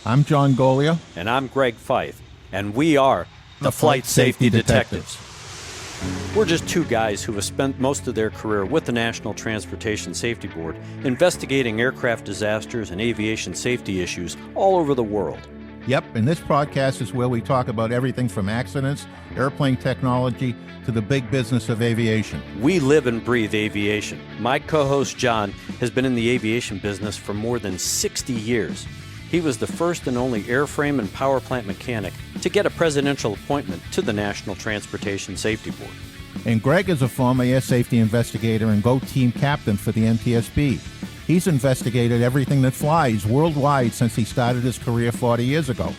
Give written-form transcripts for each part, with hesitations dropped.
I'm John Goglia. And I'm Greg Feith. And we are the Flight Safety Detectives. We're just two guys who have spent most of their career with the National Transportation Safety Board investigating aircraft disasters and aviation safety issues all over the world. Yep, and this podcast is where we talk about everything from accidents, airplane technology, to the big business of aviation. We live and breathe aviation. My co-host John has been in the aviation business for more than 60 years. He was the first and only airframe and power plant mechanic to get a presidential appointment to the National Transportation Safety Board. And Greg is a former air safety investigator and GO team captain for the NTSB. He's investigated everything that flies worldwide since he started his career 40 years ago.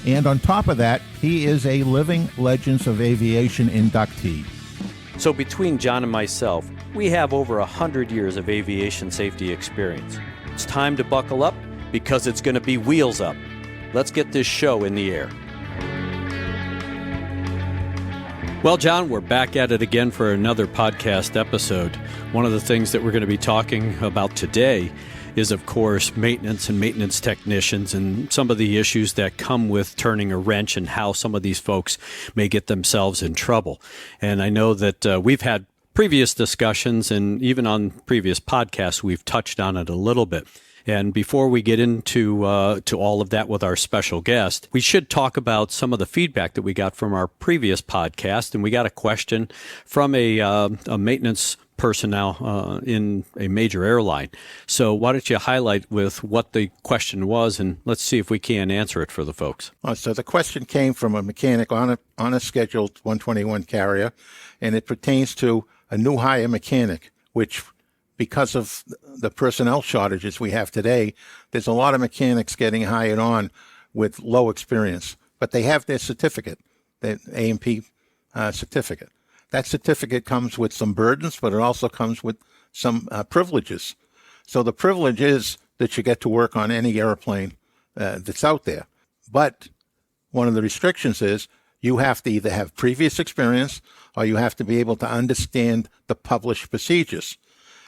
And on top of that, he is a Living Legends of Aviation inductee. So between John and myself, we have over 100 years of aviation safety experience. It's time to buckle up because it's going to be wheels up. Let's get this show in the air. Well, John, we're back at it again for another podcast episode. One of the things that we're going to be talking about today is, of course, maintenance and maintenance technicians and some of the issues that come with turning a wrench and how some of these folks may get themselves in trouble. And I know that we've had previous discussions, and even on previous podcasts, we've touched on it a little bit. And before we get into to all of that with our special guest, we should talk about some of the feedback that we got from our previous podcast. And we got a question from a maintenance personnel in a major airline. So why don't you highlight with what the question was, and let's see if we can answer it for the folks. So the question came from a mechanic on a scheduled 121 carrier, and it pertains to a new hire mechanic, which, because of the personnel shortages we have today, there's a lot of mechanics getting hired on with low experience, but they have their certificate, the A&P certificate. That certificate comes with some burdens, but it also comes with some privileges. So the privilege is that you get to work on any airplane that's out there. But one of the restrictions is you have to either have previous experience or you have to be able to understand the published procedures.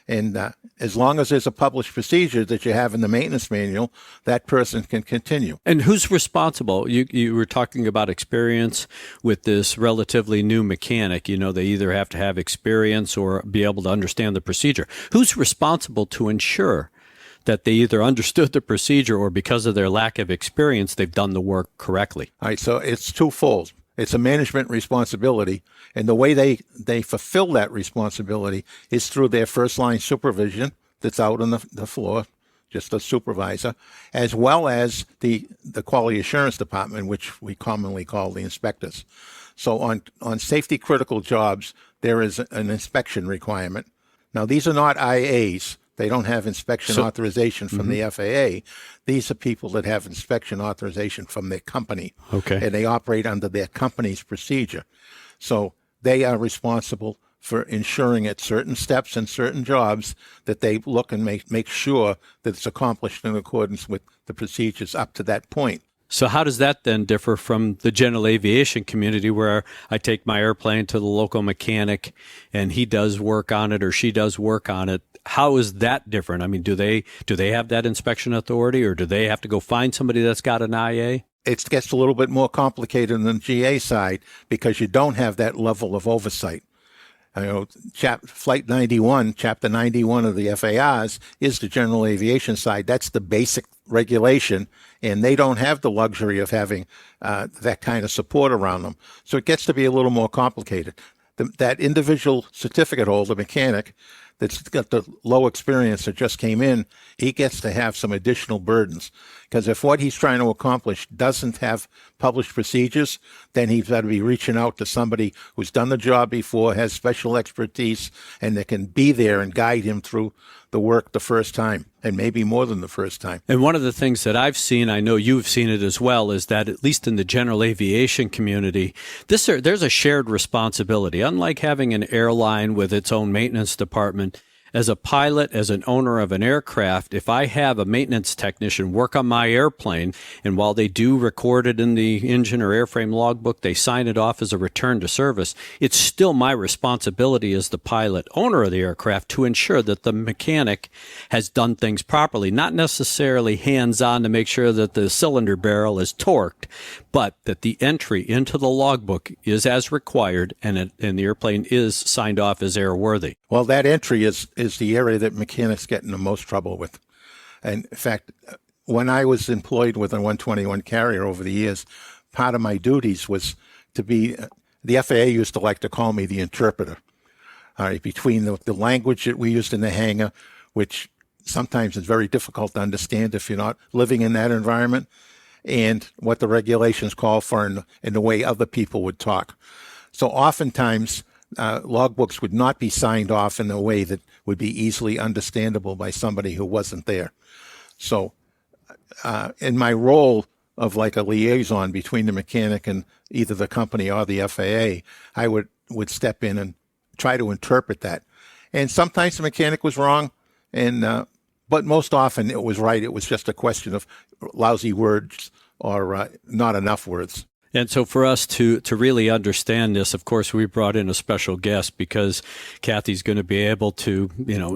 And as long as there's a published procedure that you have in the maintenance manual, that person can continue. And who's responsible? You were talking about experience with this relatively new mechanic. You know, they either have to have experience or be able to understand the procedure. Who's responsible to ensure that they either understood the procedure or because of their lack of experience, they've done the work correctly? All right, so it's twofold. It's a management responsibility, and the way they fulfill that responsibility is through their first-line supervision that's out on the floor, just a supervisor, as well as the quality assurance department, which we commonly call the inspectors. So on safety-critical jobs, there is an inspection requirement. Now, these are not IAs. They don't have inspection authorization from the FAA. These are people that have inspection authorization from their company. Okay. And they operate under their company's procedure. So they are responsible for ensuring at certain steps and certain jobs that they look and make sure that it's accomplished in accordance with the procedures up to that point. So how does that then differ from the general aviation community, where I take my airplane to the local mechanic and he does work on it or she does work on it? How is that different? I mean, do they have that inspection authority, or do they have to go find somebody that's got an IA? It gets a little bit more complicated on the GA side because you don't have that level of oversight. Flight 91, Chapter 91 of the FARs is the general aviation side. That's the basic regulation, and they don't have the luxury of having that kind of support around them. So it gets to be a little more complicated. That individual certificate holder, mechanic, that's got the low experience that just came in, he gets to have some additional burdens. Because if what he's trying to accomplish doesn't have published procedures, then he's got to be reaching out to somebody who's done the job before, has special expertise, and that can be there and guide him through the work the first time, and maybe more than the first time. And one of the things that I've seen, I know you've seen it as well, is that at least in the general aviation community, there's a shared responsibility. Unlike having an airline with its own maintenance department, As a pilot, as an owner of an aircraft, if I have a maintenance technician work on my airplane, and while they do record it in the engine or airframe logbook, they sign it off as a return to service, it's still my responsibility as the pilot owner of the aircraft to ensure that the mechanic has done things properly, not necessarily hands-on to make sure that the cylinder barrel is torqued, but that the entry into the logbook is as required and the airplane is signed off as airworthy. Well, that entry is the area that mechanics get in the most trouble with. And in fact, when I was employed with a 121 carrier over the years, part of my duties was to be, the FAA used to like to call me the interpreter, all right, between the language that we used in the hangar, which sometimes is very difficult to understand if you're not living in that environment, and what the regulations call for in the way other people would talk. So oftentimes, logbooks would not be signed off in a way that would be easily understandable by somebody who wasn't there. So in my role of like a liaison between the mechanic and either the company or the FAA, I would step in and try to interpret that. And sometimes the mechanic was wrong, and but most often it was right. It was just a question of lousy words or not enough words. And so for us to really understand this, of course, we brought in a special guest because Kathy's going to be able to,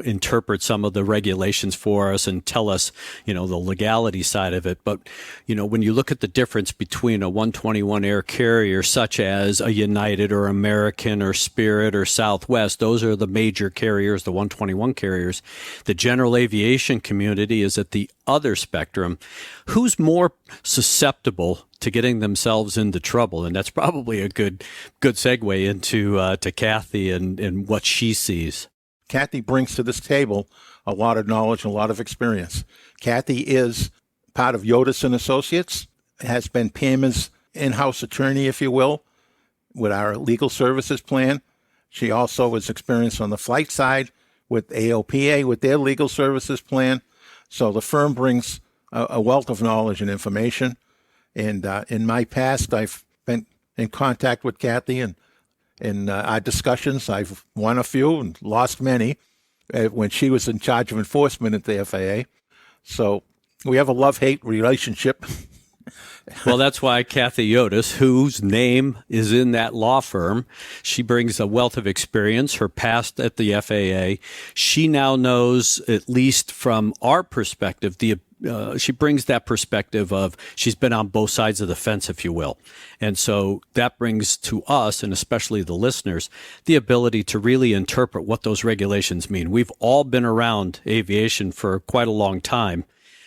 interpret some of the regulations for us and tell us, the legality side of it. But, when you look at the difference between a 121 air carrier such as a United or American or Spirit or Southwest, those are the major carriers, the 121 carriers. The general aviation community is at the other spectrum. Who's more susceptible to getting themselves into trouble? And that's probably a good segue into to Kathy and what she sees. Kathy brings to this table a lot of knowledge and a lot of experience. Kathy is part of Yodice Associates, has been PAMA's in-house attorney, if you will, with our legal services plan. She also has experience on the flight side with AOPA with their legal services plan. So the firm brings a wealth of knowledge and information. And in my past, I've been in contact with Kathy, and in our discussions, I've won a few and lost many when she was in charge of enforcement at the FAA. So we have a love-hate relationship. Well, that's why Kathy Yodice, whose name is in that law firm, she brings a wealth of experience, her past at the FAA. She now knows, at least from our perspective, she brings that perspective of she's been on both sides of the fence, if you will. And so that brings to us, and especially the listeners, the ability to really interpret what those regulations mean. We've all been around aviation for quite a long time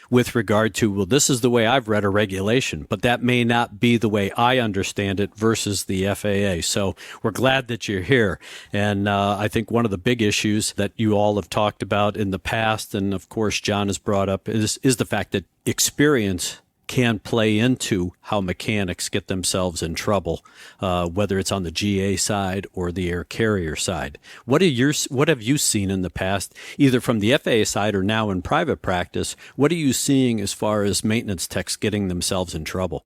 with regard to, well, this is the way I've read a regulation, but that may not be the way I understand it versus the FAA. So we're glad that you're here. And I think one of the big issues that you all have talked about in the past, and of course John has brought up, is the fact that experience can play into how mechanics get themselves in trouble, whether it's on the GA side or the air carrier side. What have you seen in the past, either from the FAA side or now in private practice? What are you seeing as far as maintenance techs getting themselves in trouble?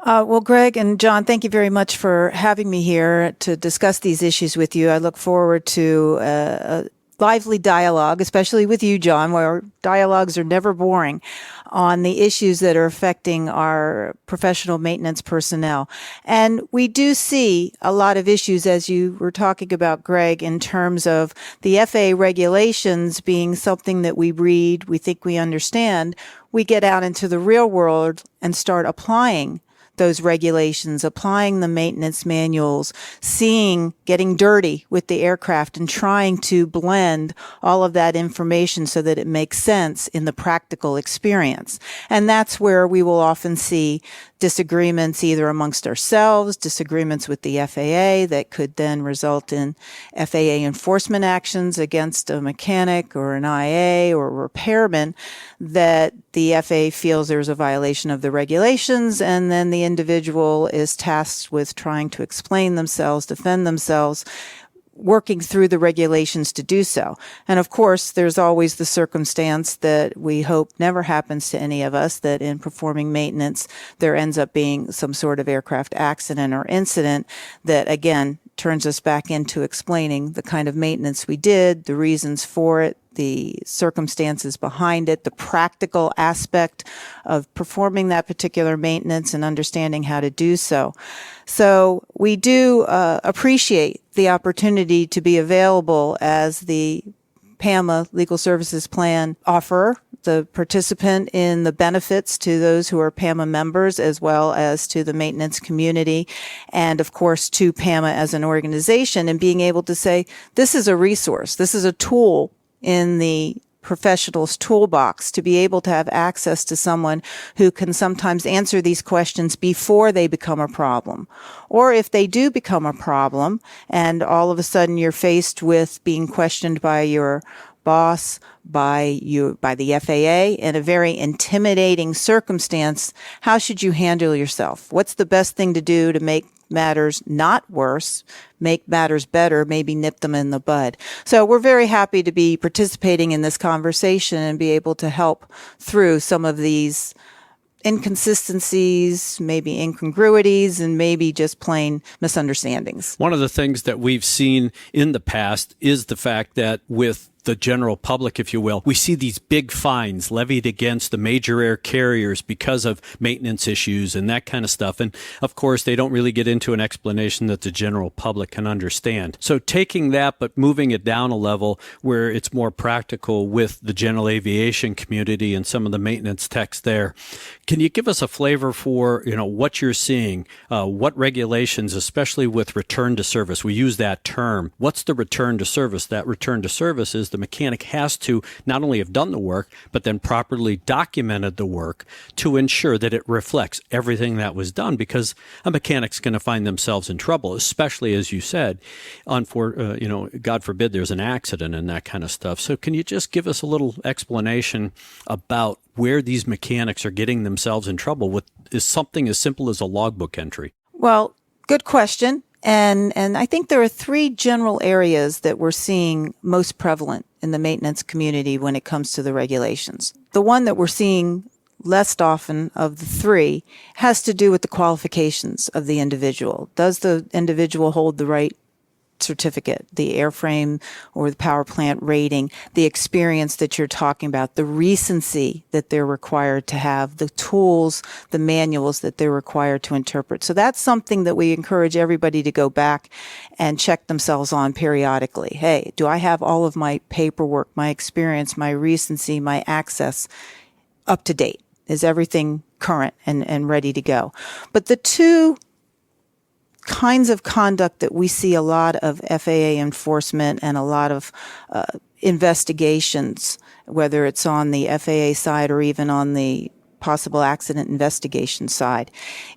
Well, Greg and John, thank you very much for having me here to discuss these issues with you. I look forward to a lively dialogue, especially with you, John, where dialogues are never boring, on the issues that are affecting our professional maintenance personnel. And we do see a lot of issues, as you were talking about, Greg, in terms of the FAA regulations being something that we read, we think we understand. We get out into the real world and start applying those regulations, applying the maintenance manuals, getting dirty with the aircraft and trying to blend all of that information so that it makes sense in the practical experience. And that's where we will often see disagreements either amongst ourselves, disagreements with the FAA that could then result in FAA enforcement actions against a mechanic or an IA or a repairman, that the FAA feels there's a violation of the regulations, and then the individual is tasked with trying to explain themselves, defend themselves, working through the regulations to do so. And of course, there's always the circumstance that we hope never happens to any of us, that in performing maintenance, there ends up being some sort of aircraft accident or incident that, again, turns us back into explaining the kind of maintenance we did, the reasons for it, the circumstances behind it, the practical aspect of performing that particular maintenance and understanding how to do so. So we do appreciate the opportunity to be available as the PAMA Legal Services Plan offerer, the participant in the benefits to those who are PAMA members, as well as to the maintenance community, and of course to PAMA as an organization, and being able to say, this is a resource, this is a tool in the professional's toolbox to be able to have access to someone who can sometimes answer these questions before they become a problem. Or if they do become a problem and all of a sudden you're faced with being questioned by your boss, by the FAA in a very intimidating circumstance, how should you handle yourself? What's the best thing to do to make matters not worse, make matters better, maybe nip them in the bud? So we're very happy to be participating in this conversation and be able to help through some of these inconsistencies, maybe incongruities, and maybe just plain misunderstandings. One of the things that we've seen in the past is the fact that with the general public, if you will, we see these big fines levied against the major air carriers because of maintenance issues and that kind of stuff. And of course, they don't really get into an explanation that the general public can understand. So taking that, but moving it down a level where it's more practical with the general aviation community and some of the maintenance techs there. Can you give us a flavor for, what you're seeing, what regulations, especially with return to service? We use that term. What's the return to service? That return to service is the mechanic has to not only have done the work, but then properly documented the work to ensure that it reflects everything that was done, because a mechanic's going to find themselves in trouble, especially, as you said, God forbid there's an accident and that kind of stuff. So can you just give us a little explanation about where these mechanics are getting themselves in trouble with is something as simple as a logbook entry? Well, good question. And I think there are three general areas that we're seeing most prevalent in the maintenance community when it comes to the regulations. The one that we're seeing less often of the three has to do with the qualifications of the individual. Does the individual hold the right certificate, the airframe or the power plant rating, the experience that you're talking about, the recency that they're required to have, the tools, the manuals that they're required to interpret. So that's something that we encourage everybody to go back and check themselves on periodically. Hey, do I have all of my paperwork, my experience, my recency, my access up to date? Is everything current and ready to go? But the two kinds of conduct that we see a lot of FAA enforcement and a lot of investigations, whether it's on the FAA side or even on the possible accident investigation side,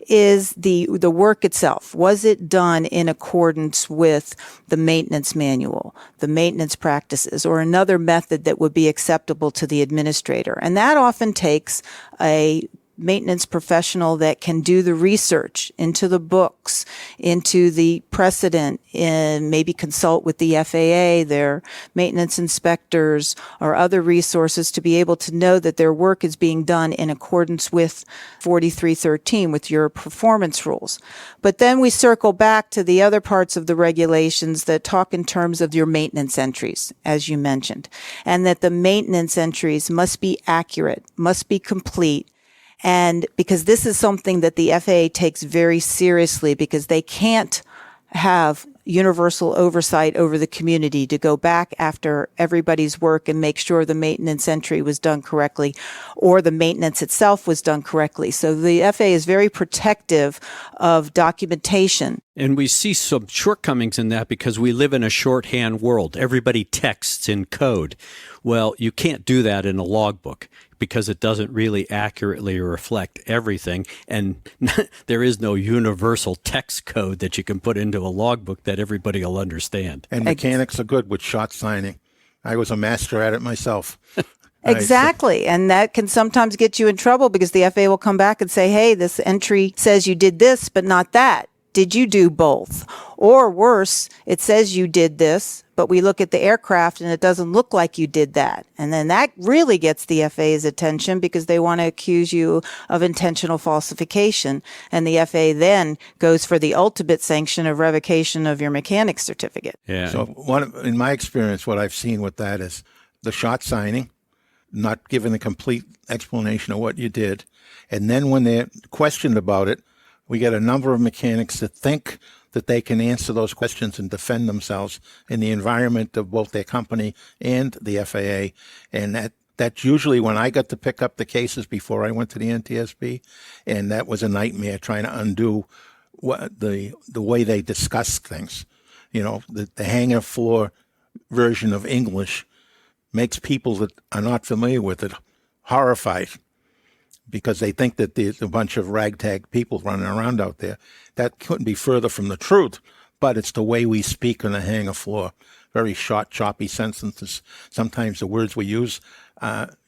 is the work itself. Was it done in accordance with the maintenance manual, the maintenance practices, or another method that would be acceptable to the administrator? And that often takes a maintenance professional that can do the research into the books, into the precedent, and maybe consult with the FAA, their maintenance inspectors, or other resources to be able to know that their work is being done in accordance with 4313, with your performance rules. But then we circle back to the other parts of the regulations that talk in terms of your maintenance entries, as you mentioned, and that the maintenance entries must be accurate, must be complete. And because this is something that the FAA takes very seriously, because they can't have universal oversight over the community to go back after everybody's work and make sure the maintenance entry was done correctly or the maintenance itself was done correctly. So the FAA is very protective of documentation. And we see some shortcomings in that because we live in a shorthand world. Everybody texts in code. Well, you can't do that in a logbook because it doesn't really accurately reflect everything. And there is no universal text code that you can put into a logbook that everybody will understand. And mechanics are good with short signing. I was a master at it myself. Exactly. And that can sometimes get you in trouble because the FAA will come back and say, hey, this entry says you did this, but not that. did you do both? Or worse, it says you did this, but we look at the aircraft and it doesn't look like you did that. And then that really gets the FAA's attention because they want to accuse you of intentional falsification. And the FAA then goes for the ultimate sanction of revocation of your mechanic's certificate. Yeah. So in my experience, what I've seen with that is the shot signing, not giving a complete explanation of what you did. And then when they're questioned about it, we get a number of mechanics that think that they can answer those questions and defend themselves in the environment of both their company and the FAA. And that's usually when I got to pick up the cases before I went to the NTSB. And that was a nightmare trying to undo the way they discuss things. You know, the hangar floor version of English makes people that are not familiar with it horrified, because they think that there's a bunch of ragtag people running around out there. That couldn't be further from the truth, but it's the way we speak on the hangar floor. Very short, choppy sentences. Sometimes the words we use,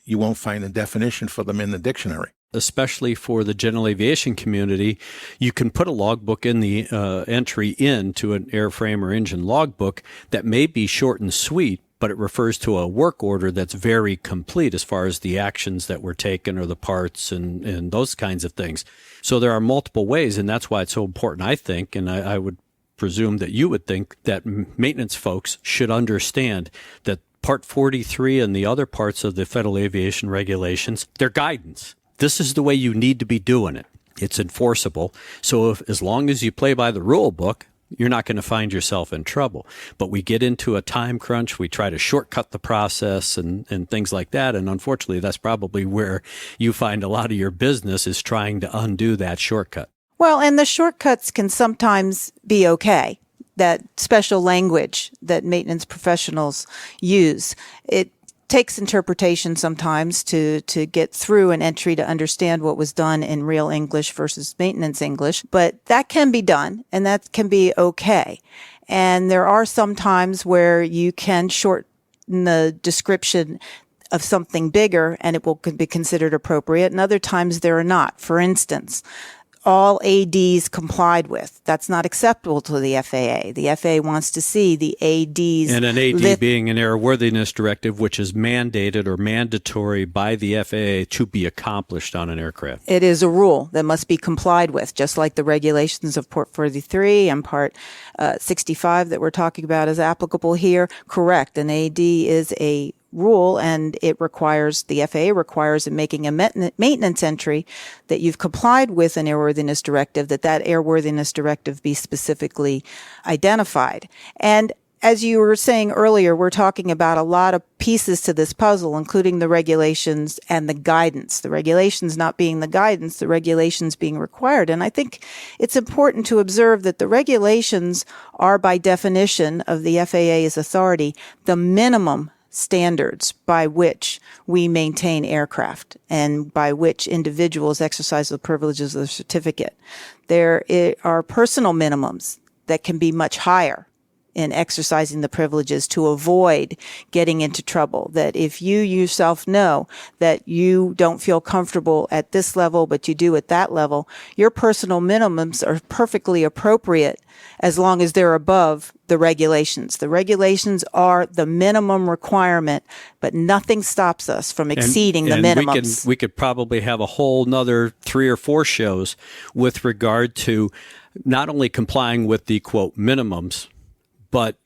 you won't find a definition for them in the dictionary. Especially for the general aviation community, you can put a logbook in the entry into an airframe or engine logbook that may be short and sweet, but it refers to a work order that's very complete as far as the actions that were taken or the parts and those kinds of things. So there are multiple ways, and that's why it's so important, I think, and I would presume that you would think that maintenance folks should understand that Part 43 and the other parts of the Federal Aviation Regulations, they're guidance. This is the way you need to be doing it. It's enforceable. So as long as you play by the rule book, you're not going to find yourself in trouble. But we get into a time crunch. We try to shortcut the process and things like that. And unfortunately, that's probably where you find a lot of your business is trying to undo that shortcut. Well, and the shortcuts can sometimes be okay. That special language that maintenance professionals use, it takes interpretation sometimes to get through an entry to understand what was done in real English versus maintenance English, but that can be done and that can be okay. And there are some times where you can shorten the description of something bigger and it will be considered appropriate, and other times there are not. For instance, all ADs complied with. That's not acceptable to the FAA. The FAA wants to see the ADs. And an AD being an airworthiness directive, which is mandated or mandatory by the FAA to be accomplished on an aircraft. It is a rule that must be complied with, just like the regulations of Part 43 and Part 65 that we're talking about is applicable here. Correct. An AD is a rule, and it requires, the FAA requires in making a maintenance entry that you've complied with an airworthiness directive, that airworthiness directive be specifically identified. And as you were saying earlier, we're talking about a lot of pieces to this puzzle, including the regulations and the guidance. The regulations not being the guidance, the regulations being required. And I think it's important to observe that the regulations are, by definition of the FAA's authority, the minimum standards by which we maintain aircraft and by which individuals exercise the privileges of the certificate. There are personal minimums that can be much higher in exercising the privileges to avoid getting into trouble. That if you yourself know that you don't feel comfortable at this level, but you do at that level, your personal minimums are perfectly appropriate as long as they're above the regulations. The regulations are the minimum requirement, but nothing stops us from exceeding the minimums. We could probably have a whole nother 3 or 4 shows with regard to not only complying with the, quote, minimums, but,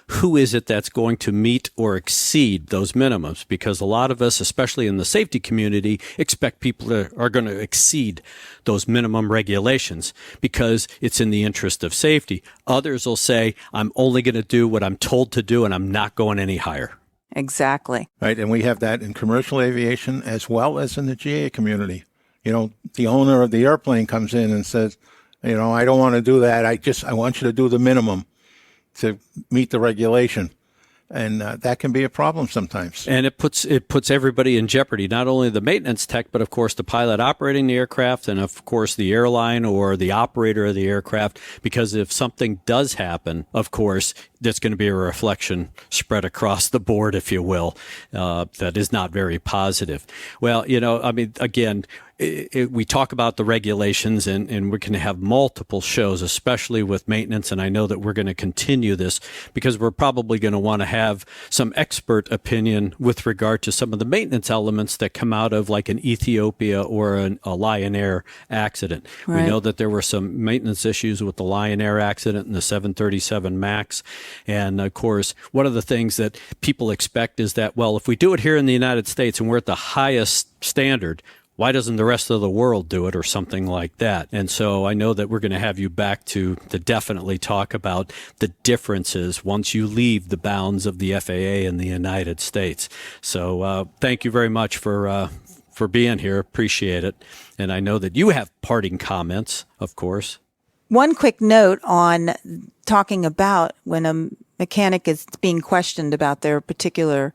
who is it that's going to meet or exceed those minimums? Because a lot of us, especially in the safety community, expect people are going to exceed those minimum regulations because it's in the interest of safety. Others will say, I'm only going to do what I'm told to do and I'm not going any higher. Exactly. Right, and we have that in commercial aviation as well as in the GA community. The owner of the airplane comes in and says, I don't want to do that. I want you to do the minimum to meet the regulation. And that can be a problem sometimes. And it puts everybody in jeopardy, not only the maintenance tech, but of course the pilot operating the aircraft and of course the airline or the operator of the aircraft, because if something does happen, of course, that's going to be a reflection spread across the board, if you will, that is not very positive. Well, again, we talk about the regulations, and we're going to have multiple shows, especially with maintenance. And I know that we're going to continue this because we're probably going to want to have some expert opinion with regard to some of the maintenance elements that come out of like an Ethiopia or a Lion Air accident. Right. We know that there were some maintenance issues with the Lion Air accident and the 737 MAX. And of course, one of the things that people expect is that, well, if we do it here in the United States and we're at the highest standard, why doesn't the rest of the world do it, or something like that? And so I know that we're going to have you back to definitely talk about the differences once you leave the bounds of the FAA in the United States. So thank you very much for being here. Appreciate it. And I know that you have parting comments, of course. One quick note on talking about when a mechanic is being questioned about their particular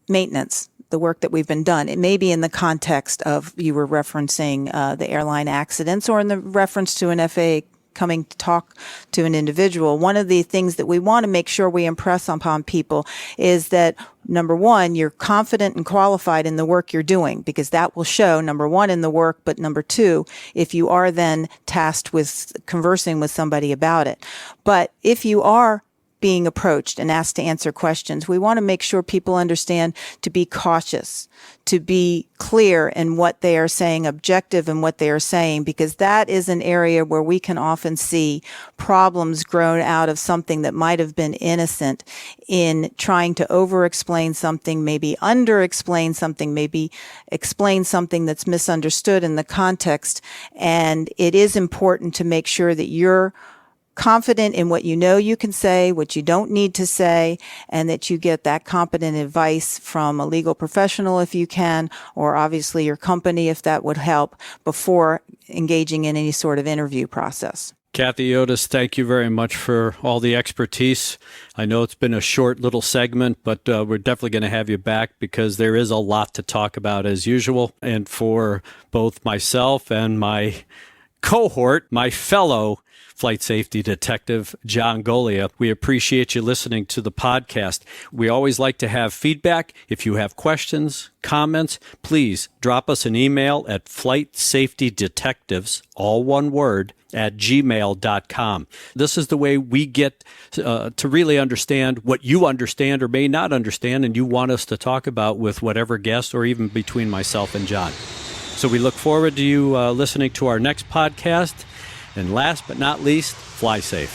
maintenance, the work that we've been done. It may be in the context of, you were referencing the airline accidents, or in the reference to an FAA coming to talk to an individual. One of the things that we want to make sure we impress upon people is that, number one, you're confident and qualified in the work you're doing, because that will show, number one, in the work, but number two, if you are then tasked with conversing with somebody about it. But if you are being approached and asked to answer questions, we want to make sure people understand to be cautious, to be clear in what they are saying, objective in what they are saying, because that is an area where we can often see problems grown out of something that might have been innocent in trying to over-explain something, maybe under-explain something, maybe explain something that's misunderstood in the context. And it is important to make sure that you're confident in what you know you can say, what you don't need to say, and that you get that competent advice from a legal professional if you can, or obviously your company if that would help, before engaging in any sort of interview process. Kathy Yodice, thank you very much for all the expertise. I know it's been a short little segment, but we're definitely going to have you back because there is a lot to talk about as usual. And for both myself and my cohort, my fellow flight safety detective, John Goglia, we appreciate you listening to the podcast. We always like to have feedback. If you have questions, comments, please drop us an email at flightsafetydetectives, all one word, at gmail.com. This is the way we get to really understand what you understand or may not understand, and you want us to talk about with whatever guest, or even between myself and John. So we look forward to you listening to our next podcast. And last but not least, fly safe.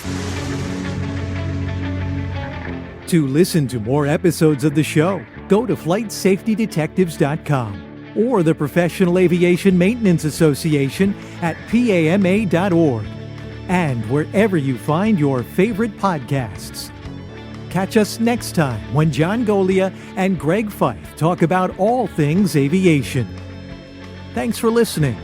To listen to more episodes of the show, go to flightsafetydetectives.com or the Professional Aviation Maintenance Association at PAMA.org, and wherever you find your favorite podcasts. Catch us next time when John Goglia and Greg Feith talk about all things aviation. Thanks for listening.